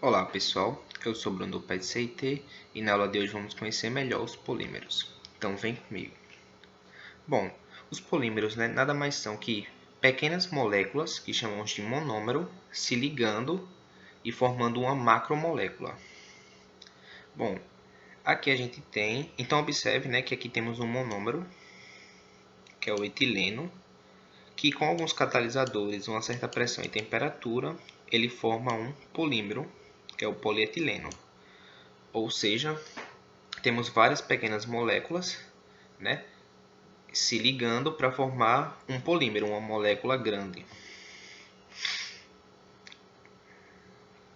Olá pessoal, eu sou Bruno do PET-CIT e na aula de hoje vamos conhecer melhor os polímeros. Então vem comigo. Bom, os polímeros nada mais são que pequenas moléculas que chamamos de monômero se ligando e formando uma macromolécula. Bom, aqui a gente tem, então observe que aqui temos um monômero, que é o etileno, que com alguns catalisadores, uma certa pressão e temperatura, ele forma um polímero, que é o polietileno. Ou seja, temos várias pequenas moléculas, se ligando para formar um polímero, uma molécula grande.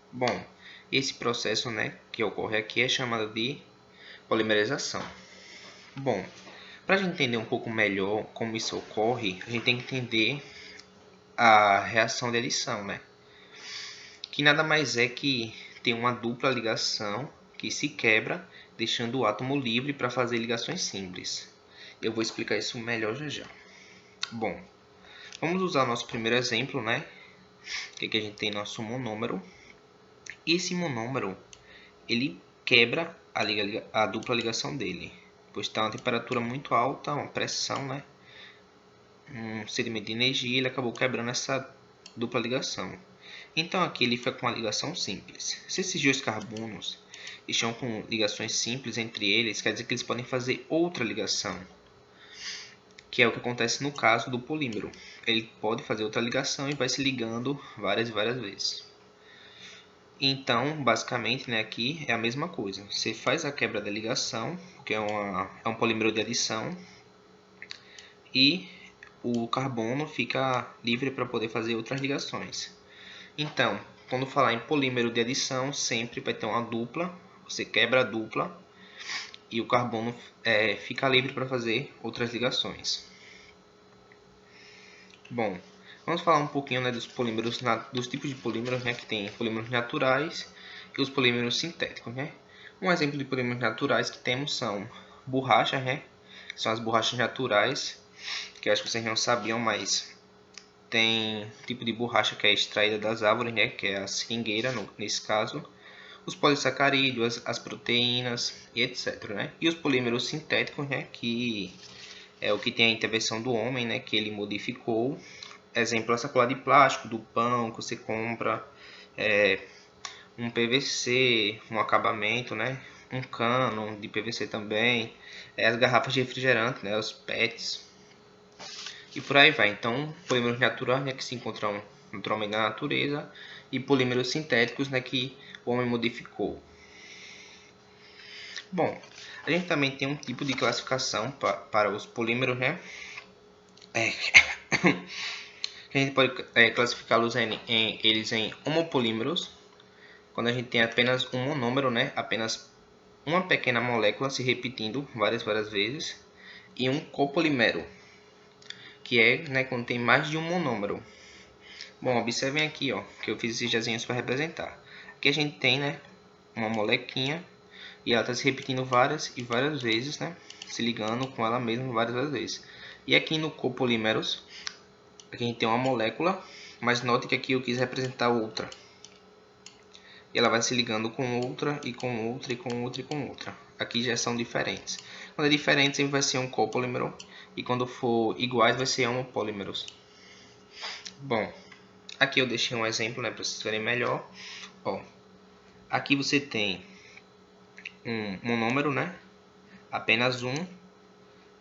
Bom, esse processo, que ocorre aqui é chamado de polimerização. Bom, para a gente entender um pouco melhor como isso ocorre, a gente tem que entender a reação de adição, que nada mais é que tem uma dupla ligação que se quebra, deixando o átomo livre para fazer ligações simples. Eu vou explicar isso melhor já. Bom, vamos usar o nosso primeiro exemplo, que a gente tem nosso monômero. Esse monômero, ele quebra a dupla ligação dele, pois está uma temperatura muito alta, uma pressão, um sedimento de energia, ele acabou quebrando essa dupla ligação. Então aqui ele fica com uma ligação simples. Se esses dois carbonos estão com ligações simples entre eles, quer dizer que eles podem fazer outra ligação, que é o que acontece no caso do polímero. Ele pode fazer outra ligação e vai se ligando várias e várias vezes. Então, basicamente, aqui é a mesma coisa. Você faz a quebra da ligação, que é um polímero de adição, e o carbono fica livre para poder fazer outras ligações. Então, quando falar em polímero de adição, sempre vai ter uma dupla, você quebra a dupla e o carbono fica livre para fazer outras ligações. Bom, vamos falar um pouquinho dos polímeros, dos tipos de polímeros, que tem polímeros naturais e os polímeros sintéticos, Um exemplo de polímeros naturais que temos são borrachas, que são as borrachas naturais, que eu acho que vocês não sabiam, mas tem tipo de borracha que é extraída das árvores, que é a seringueira, nesse caso, os polissacarídeos, as proteínas e etc. E os polímeros sintéticos, que é o que tem a intervenção do homem, que ele modificou. Exemplo, a sacola de plástico do pão que você compra, um PVC, um acabamento, um cano de PVC também, as garrafas de refrigerante, os PETs, e por aí vai. Então, polímeros naturais, que se encontram naturalmente na natureza, e polímeros sintéticos, que o homem modificou. Bom, a gente também tem um tipo de classificação para os polímeros, A gente pode classificá-los eles em homopolímeros, quando a gente tem apenas um monômero, apenas uma pequena molécula se repetindo várias vezes, e um copolímero, que é quando tem mais de um monômero. Bom, observem aqui, que eu fiz esses desenhos para representar. Aqui a gente tem, uma molequinha e ela está se repetindo várias e várias vezes, se ligando com ela mesma várias vezes. E aqui no copolímeros, aqui a gente tem uma molécula, mas note que aqui eu quis representar outra. E ela vai se ligando com outra, e com outra, e com outra, e com outra. Aqui já são diferentes. Quando é diferente, sempre vai ser um copolímero. E quando for iguais, vai ser homopolímeros. Bom, aqui eu deixei um exemplo, para vocês verem melhor. Aqui você tem um monômero, apenas um.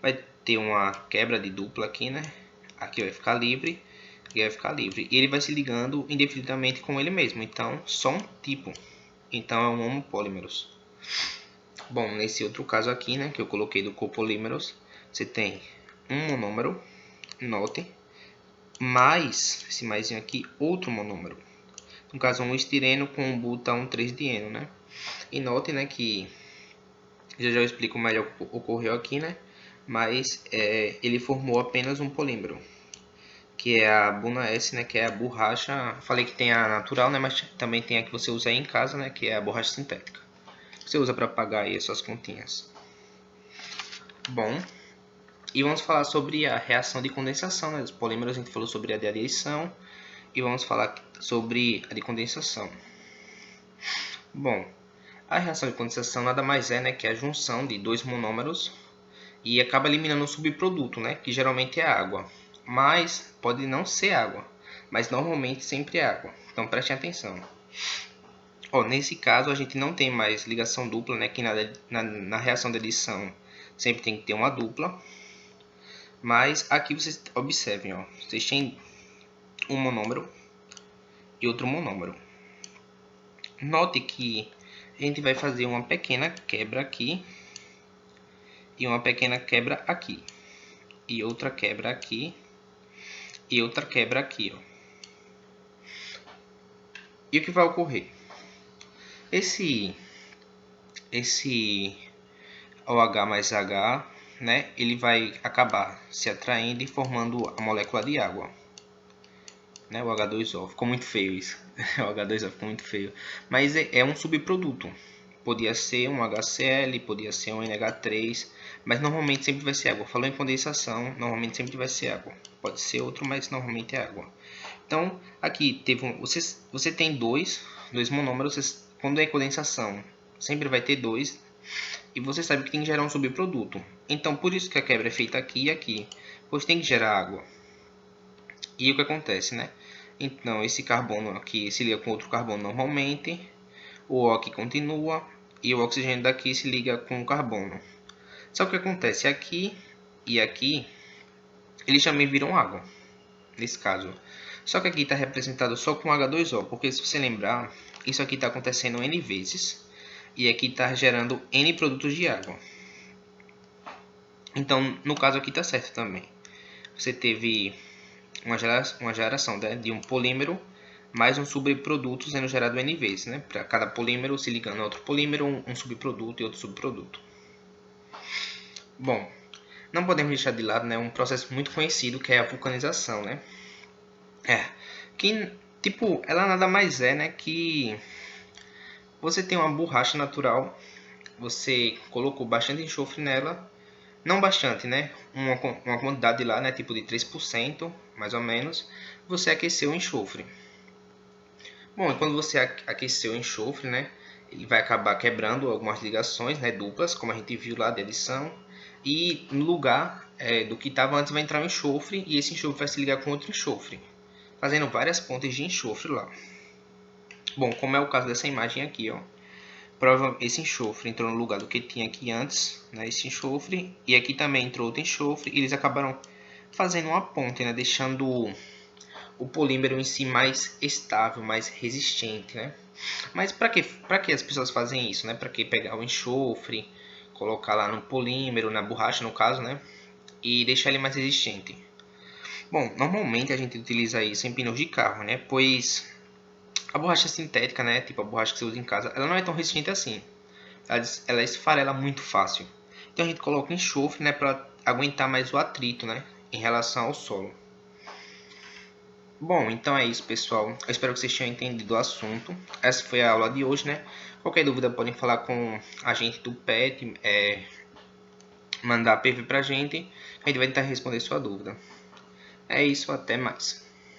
Vai ter uma quebra de dupla aqui, Aqui vai ficar livre, aqui vai ficar livre. E ele vai se ligando indefinidamente com ele mesmo. Então, só um tipo. Então, é um homopolímeros. Bom, nesse outro caso aqui, que eu coloquei do copolímeros, você tem um monômero, note, mais, esse maisinho aqui, outro monômero. No caso, um estireno com um butano 3-dieno, E note, que já eu explico melhor o que ocorreu aqui, Mas ele formou apenas um polímero, que é a Buna S, que é a borracha. Falei que tem a natural, mas também tem a que você usa aí em casa, que é a borracha sintética. Você usa para pagar aí as suas continhas. Bom, e vamos falar sobre a reação de condensação, dos polímeros. A gente falou sobre a de adição e vamos falar sobre a de condensação. Bom, a reação de condensação nada mais é, né, que a junção de dois monômeros e acaba eliminando um subproduto, né, que geralmente é água. Mas pode não ser água, mas normalmente sempre é água. Então prestem atenção. Ó, nesse caso a gente não tem mais ligação dupla, né, que na reação de adição sempre tem que ter uma dupla. Mas aqui vocês observem, ó, vocês têm um monômero e outro monômero. Note que a gente vai fazer uma pequena quebra aqui e uma pequena quebra aqui e outra quebra aqui e outra quebra aqui, ó. E o que vai ocorrer? Esse OH mais H, né, ele vai acabar se atraindo e formando a molécula de água, né, o H2O. Ficou muito feio isso. O H2O ficou muito feio. Mas é um subproduto. Podia ser um HCl, podia ser um NH3, mas normalmente sempre vai ser água. Falou em condensação, normalmente sempre vai ser água. Pode ser outro, mas normalmente é água. Então, aqui teve você tem dois monômeros. Quando é condensação, sempre vai ter dois. E você sabe que tem que gerar um subproduto. Então, por isso que a quebra é feita aqui e aqui. Pois tem que gerar água. E o que acontece, né? Então, esse carbono aqui se liga com outro carbono normalmente. O O aqui continua. E o oxigênio daqui se liga com o carbono. Só que o que acontece? Aqui e aqui, eles também viram água. Nesse caso. Só que aqui está representado só com H2O. Porque se você lembrar, isso aqui está acontecendo N vezes. E aqui está gerando N produtos de água. Então, no caso aqui está certo também. Você teve uma geração, né, de um polímero mais um subproduto sendo gerado N vezes. Né? Para cada polímero se ligando a outro polímero, um subproduto e outro subproduto. Bom, não podemos deixar de lado, né, um processo muito conhecido que é a vulcanização. Né? Que, tipo, ela nada mais é, né, que você tem uma borracha natural, você colocou bastante enxofre nela, não bastante, né? Uma quantidade lá, né? Tipo de 3%, mais ou menos. Você aqueceu o enxofre. Bom, e quando você aqueceu o enxofre, né? Ele vai acabar quebrando algumas ligações, né? Duplas, como a gente viu lá de adição. E no lugar do que estava antes vai entrar o enxofre. E esse enxofre vai se ligar com outro enxofre, fazendo várias pontes de enxofre lá. Bom, como é o caso dessa imagem aqui, ó. Esse enxofre entrou no lugar do que tinha aqui antes, né, esse enxofre, e aqui também entrou outro enxofre, e eles acabaram fazendo uma ponte, né, deixando o polímero em si mais estável, mais resistente, né? Mas para que as pessoas fazem isso, né? Para que pegar o enxofre, colocar lá no polímero, na borracha no caso, né, e deixar ele mais resistente? Bom, normalmente a gente utiliza isso em pneus de carro, né, pois a borracha sintética, né, tipo a borracha que você usa em casa, ela não é tão resistente assim. Ela esfarela muito fácil. Então a gente coloca enxofre, né, para aguentar mais o atrito, né, em relação ao solo. Bom, então é isso, pessoal. Eu espero que vocês tenham entendido o assunto. Essa foi a aula de hoje, né? Qualquer dúvida podem falar com a gente do PET, mandar PV pra gente. A gente vai tentar responder sua dúvida. É isso, até mais.